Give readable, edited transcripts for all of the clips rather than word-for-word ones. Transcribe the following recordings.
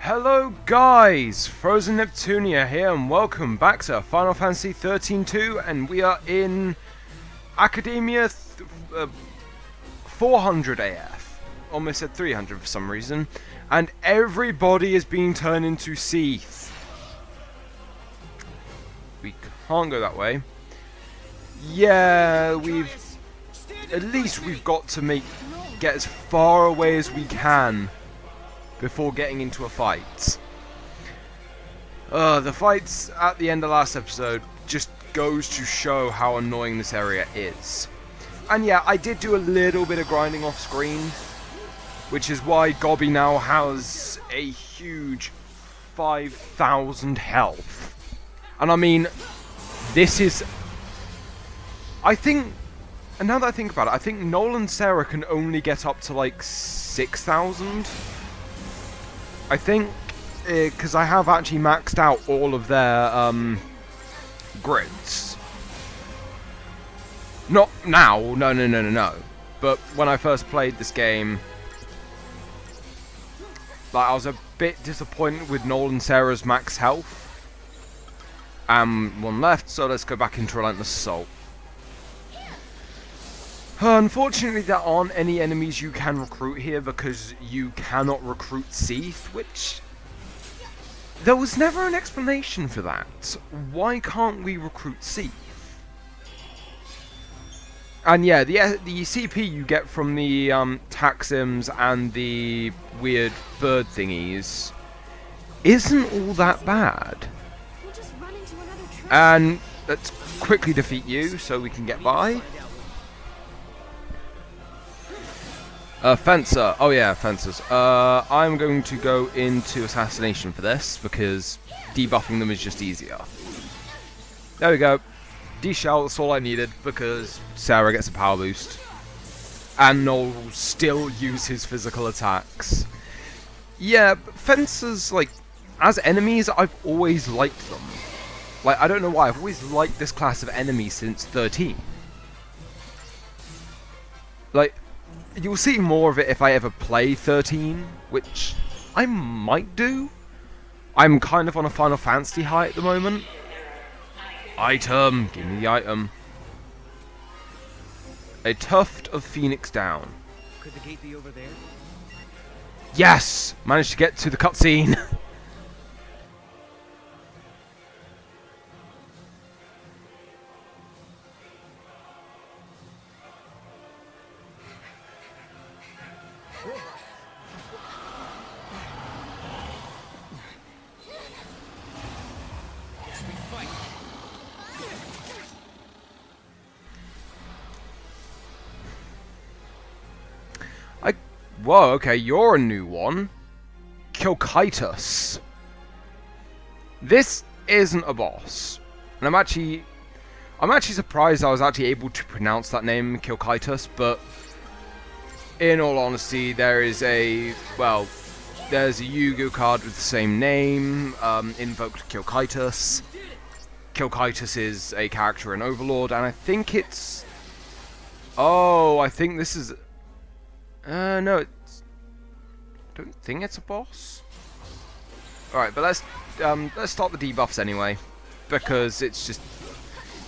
Hello guys, Frozen Neptunia here and welcome back to Final Fantasy 13-2 and we are in Academia 400 AF. Almost said 300 for some reason. And everybody is being turned into Seath. We can't go that way. Yeah, at least we've got to get as far away as we can before getting into a fight. The fights at the end of last episode just goes to show how annoying this area is. And yeah, I did do a little bit of grinding off screen, which is why Gobby now has a huge 5,000 health. And I mean, this is... I think, and now that I think about it, I think Noel and Sarah can only get up to like 6,000. I think, because I have actually maxed out all of their grids. Not now, no. But when I first played this game, like, I was a bit disappointed with Noel and Sarah's max health. One left, so let's go back into Relentless Assault. Unfortunately, there aren't any enemies you can recruit here because you cannot recruit Seath, which... there was never an explanation for that. Why can't we recruit Seath? And yeah, the CP you get from the Taxims and the weird bird thingies isn't all that bad. And let's quickly defeat you so we can get by. Fencer. Oh yeah, fencers. I'm going to go into assassination for this because debuffing them is just easier. There we go. D-shell, that's all I needed because Sarah gets a power boost. And Noel will still use his physical attacks. Yeah, but fencers, like, as enemies, I've always liked them. Like, I don't know why, I've always liked this class of enemy since 13. Like, you'll see more of it if I ever play 13, which I might do. I'm kind of on a Final Fantasy high at the moment. Item! Give me the item. A tuft of Phoenix down. Could the gate be over there? Yes! Managed to get to the cutscene. Whoa, okay, you're a new one. Kilkitus. This isn't a boss. And I'm actually surprised I was actually able to pronounce that name, Kilkitus, but in all honesty, there's a Yu-Gi-Oh card with the same name, invoked Kilkitus. Kilkitus is a character in Overlord, and I think it's... oh, I think this is... no, I don't think it's a boss. Alright, but let's start the debuffs anyway, because it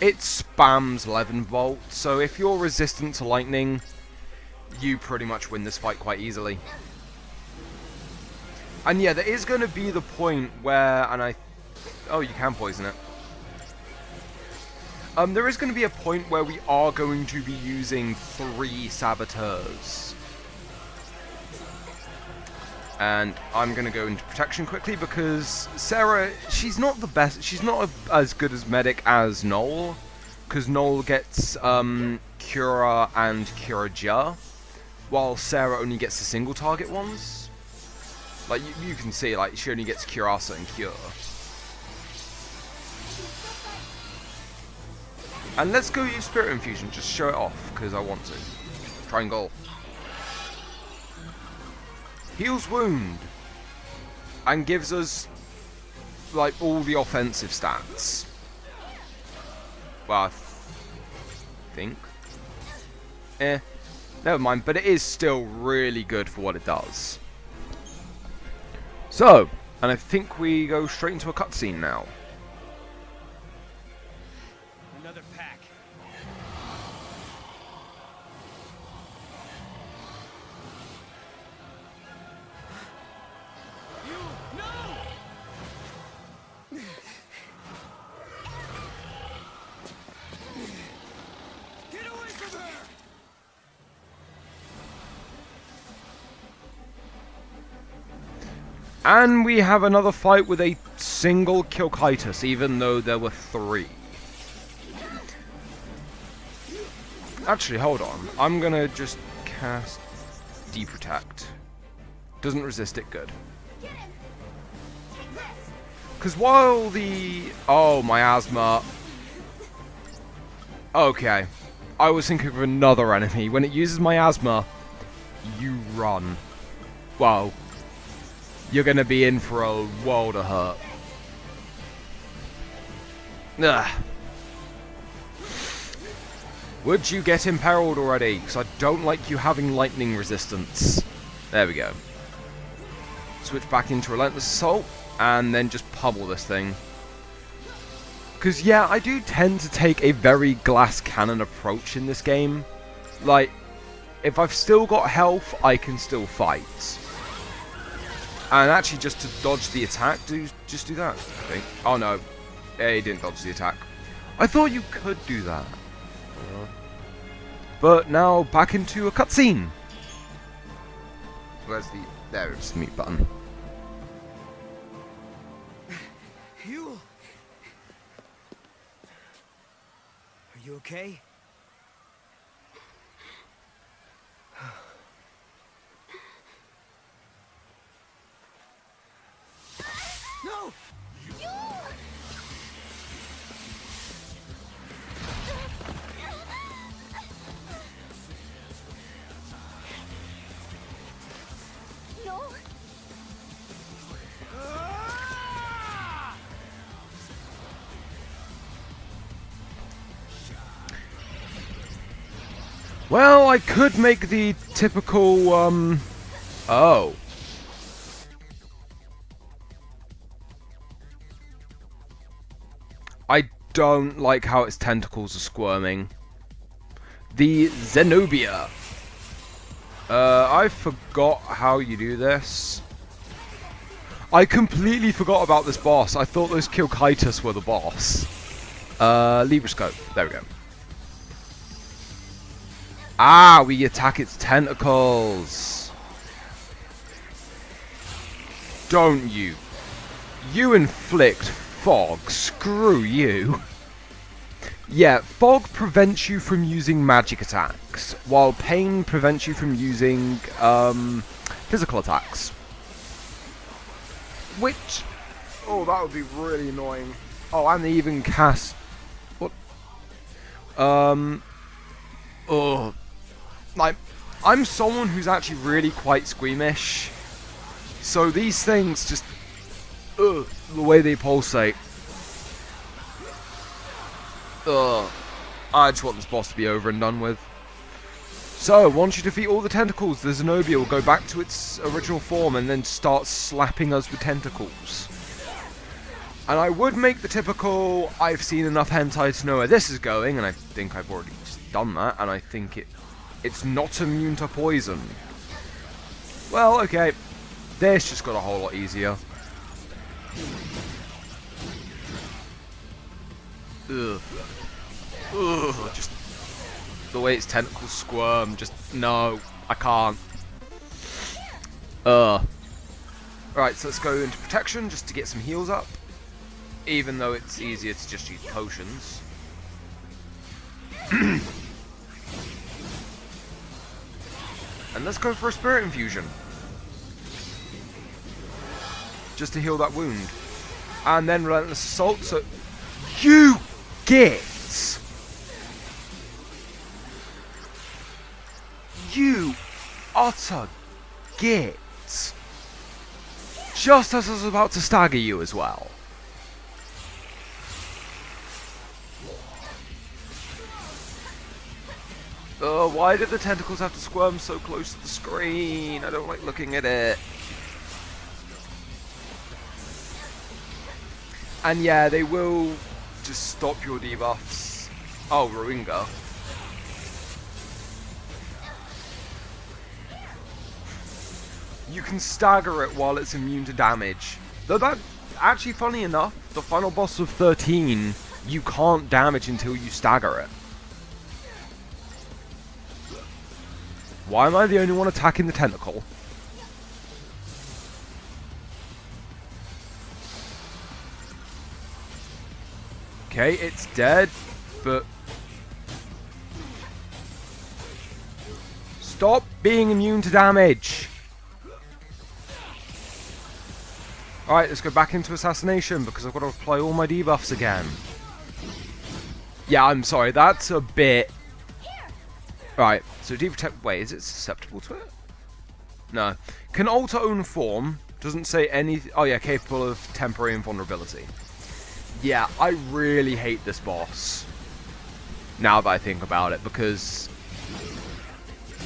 spams 11 volt, so if you're resistant to lightning, you pretty much win this fight quite easily. And yeah, there is going to be the point where, oh, you can poison it. There is going to be a point where we are going to be using 3 saboteurs. And I'm going to go into protection quickly because Sarah, she's not the best. She's not as good as medic as Noel, because Noel gets Cura and Curaja, while Sarah only gets the single target ones. Like you can see, like she only gets Curasa and Cure. And let's go use Spirit Infusion, just show it off because I want to. Triangle. Heals wound and gives us like all the offensive stats. Well, I think. Never mind, but it is still really good for what it does. So, And I think we go straight into a cutscene now. Another pack. You no! Get away from her! And we have another fight with a single Kilkitis, even though there were 3. Actually, hold on. I'm gonna just cast Deprotect. Doesn't resist it, good. Because while the... Oh, my asthma. Okay. I was thinking of another enemy. When it uses my asthma, you run. Wow. You're gonna be in for a world of hurt. Ugh. Would you get imperiled already? Because I don't like you having lightning resistance. There we go. Switch back into Relentless Assault, and then just pummel this thing. Because, yeah, I do tend to take a very glass cannon approach in this game. Like, if I've still got health, I can still fight. And actually, just to dodge the attack, just do that, I think. Oh, no. Yeah, he didn't dodge the attack. I thought you could do that. But now, back into a cutscene. Where's the... There's the mute button. You... Are you okay? No! No. Well, I could make the typical, Oh. I don't like how its tentacles are squirming. The Zenobia. I forgot how you do this. I completely forgot about this boss. I thought those Kilkitis were the boss. Libroscope. There we go. Ah, we attack its tentacles. Don't you? You inflict fog. Screw you. Yeah, fog prevents you from using magic attacks, while pain prevents you from using physical attacks. Which... Oh, that would be really annoying. Oh, and they even cast... What? Oh... Like, I'm someone who's actually really quite squeamish. So these things just... the way they pulsate. I just want this boss to be over and done with. So, once you defeat all the tentacles, the Zenobia will go back to its original form and then start slapping us with tentacles. And I would make the typical, I've seen enough hentai to know where this is going, and I think I've already done that, and I think it's not immune to poison. Well, okay. This just got a whole lot easier. Ugh. Ugh, just the way its tentacles squirm, just no, I can't. Right, so let's go into protection just to get some heals up. Even though it's easier to just use potions. And let's go for a spirit infusion. Just to heal that wound. And then relentless assault, so you get... You utter git. Just as I was about to stagger you as well. Why did the tentacles have to squirm so close to the screen? I don't like looking at it. And yeah, they will just stop your debuffs. Oh, Rohingya. You can stagger it while it's immune to damage. Though that, actually funny enough, the final boss of 13, you can't damage until you stagger it. Why am I the only one attacking the tentacle? Okay, it's dead, but... Stop being immune to damage! Alright, let's go back into assassination because I've got to apply all my debuffs again. Yeah, I'm sorry, that's a bit... Right, so Protect... Wait, is it susceptible to it? No. Can alter own form. Doesn't say anything... Oh yeah, capable of temporary invulnerability. Yeah, I really hate this boss. Now that I think about it, because...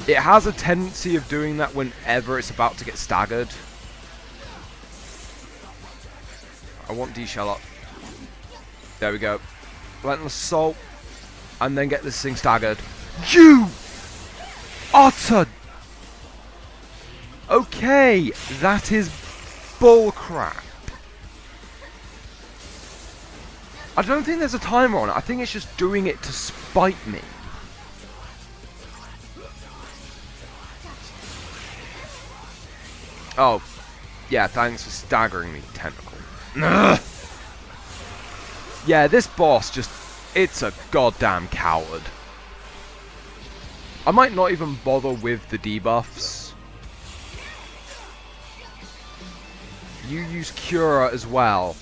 It has a tendency of doing that whenever it's about to get staggered. I want D-Shell up. There we go. Relentless Assault. And then get this thing staggered. You utter... Okay, that is bullcrap. I don't think there's a timer on it. I think it's just doing it to spite me. Oh, yeah, thanks for staggering me, Tentacle. Ugh. Yeah, this boss just... It's a goddamn coward. I might not even bother with the debuffs. You use Cura as well.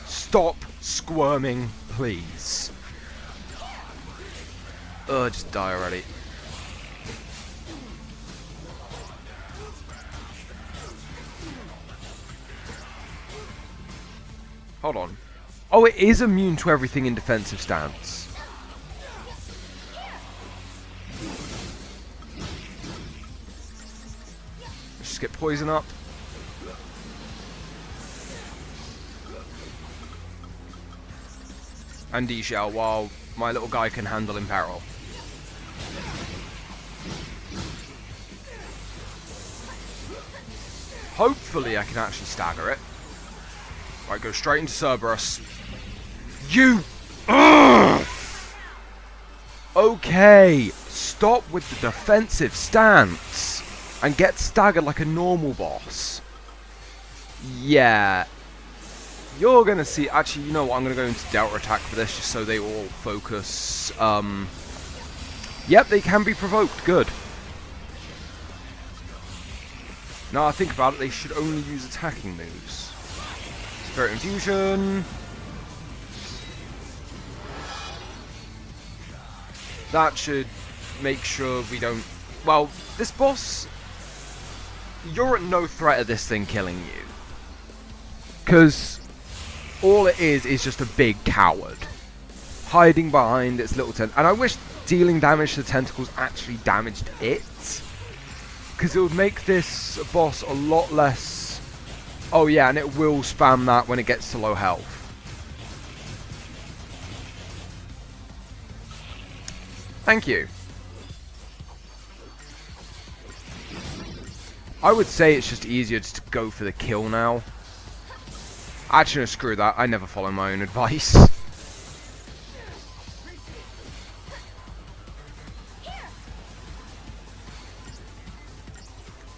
Stop squirming, please. Ugh, just die already. Hold on. Oh, it is immune to everything in defensive stance. Let's just get poison up. And D-Shell while my little guy can handle in peril. Hopefully I can actually stagger it. Right, go straight into Cerberus. You! Ugh! Okay, stop with the defensive stance and get staggered like a normal boss. Yeah. You're gonna see... Actually, you know what? I'm gonna go into Delta Attack for this just so they all focus. Yep, they can be provoked. Good. Now I think about it, they should only use attacking moves. Spirit Infusion. That should make sure we don't... Well, this boss... You're at no threat of this thing killing you. Because all it is just a big coward. Hiding behind its little tent. And I wish dealing damage to the tentacles actually damaged it. Because it would make this boss a lot less... Oh yeah, and it will spam that when it gets to low health. Thank you. I would say it's just easier just to go for the kill now. Actually, no, screw that. I never follow my own advice.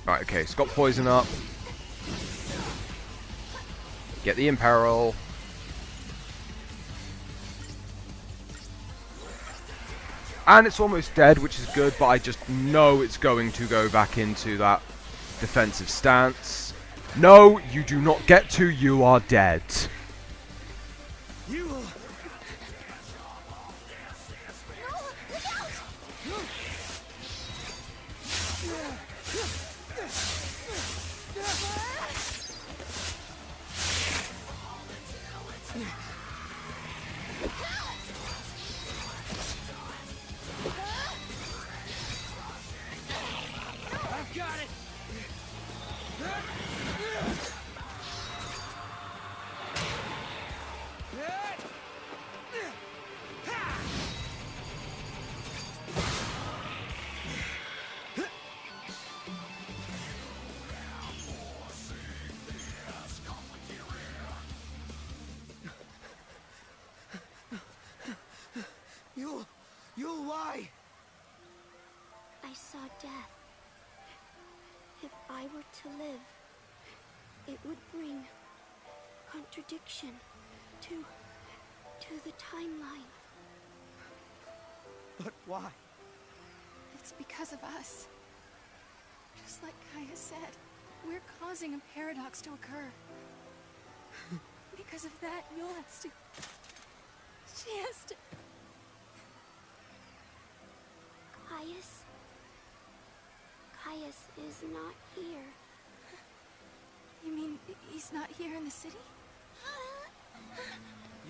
Right, okay, it's got poison up. Get the Imperil. And it's almost dead, which is good, but I just know it's going to go back into that defensive stance. No, you do not get to. You are dead. You will... I've got it. saw death. If I were to live, it would bring contradiction to the timeline. But why? It's because of us. Just like Kaya said, we're causing a paradox to occur. Because of that, Yul has to... She has to... Caius is not here. You mean he's not here in the city?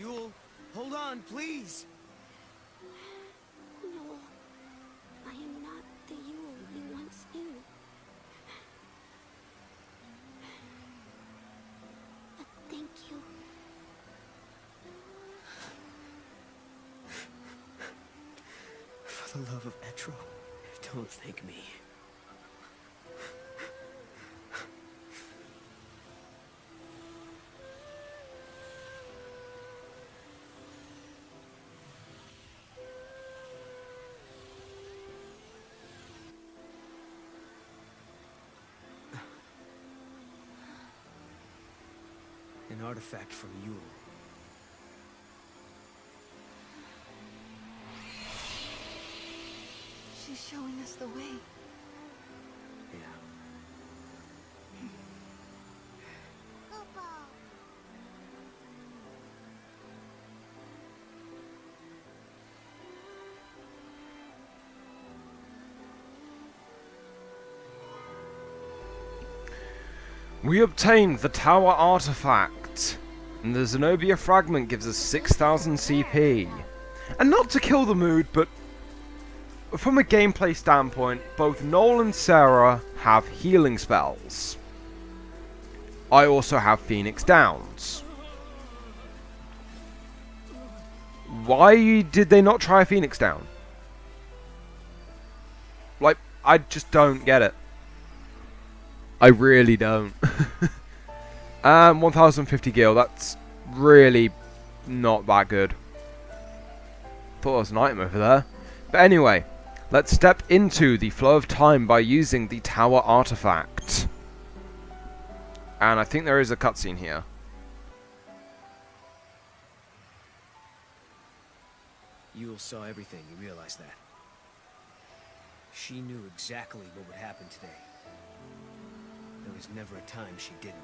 Yul, hold on, please! No, I am not the Yul you once knew. But thank you. For the love of Etro, don't thank me. An artifact from Yul. She's showing us the way. Yeah. We obtained the tower artifact, and the Zenobia fragment gives us 6,000 CP. And not to kill the mood, but from a gameplay standpoint, both Noel and Sarah have healing spells. I also have Phoenix Downs. Why did they not try a Phoenix Down? Like, I just don't get it. I really don't. 1050 gil, that's really not that good. Thought it was an item over there. But anyway, let's step into the flow of time by using the tower artifact. And I think there is a cutscene here. Yul saw everything, you realize that? She knew exactly what would happen today. There was never a time she didn't.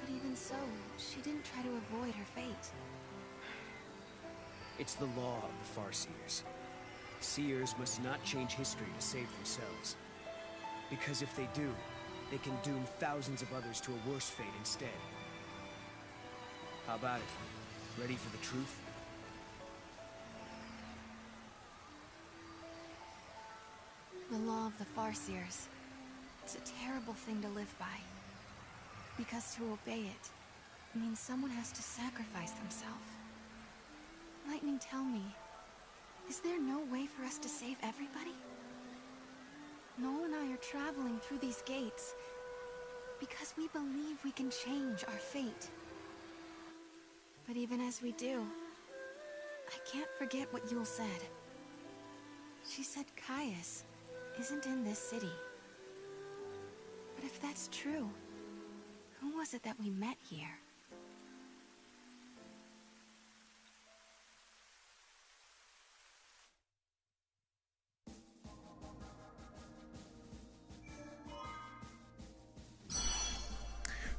But even so, she didn't try to avoid her fate. It's the law of the Farseers. Seers must not change history to save themselves. Because if they do, they can doom thousands of others to a worse fate instead. How about it? Ready for the truth? The law of the Farseers. It's a terrible thing to live by. Because to obey it means someone has to sacrifice themselves. Lightning, tell me, is there no way for us to save everybody? Noel and I are traveling through these gates because we believe we can change our fate. But even as we do, I can't forget what Yul said. She said Caius isn't in this city. But if that's true, who was it that we met here?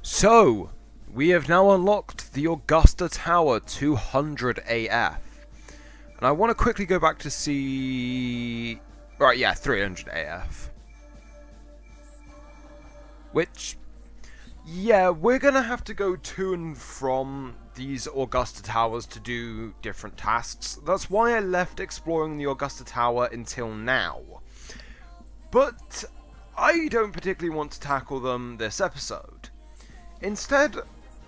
So, we have now unlocked the Augusta Tower 200 AF. And I want to quickly go back to see... Right, yeah, 300 AF. Which, yeah, we're going to have to go to and from these Augusta Towers to do different tasks. That's why I left exploring the Augusta Tower until now. But I don't particularly want to tackle them this episode. Instead,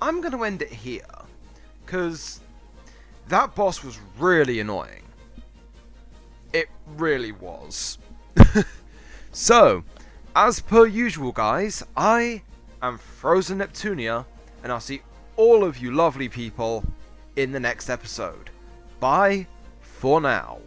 I'm going to end it here, because that boss was really annoying. It really was. So, as per usual guys, I am Frozen Neptunia, and I'll see all of you lovely people in the next episode. Bye for now.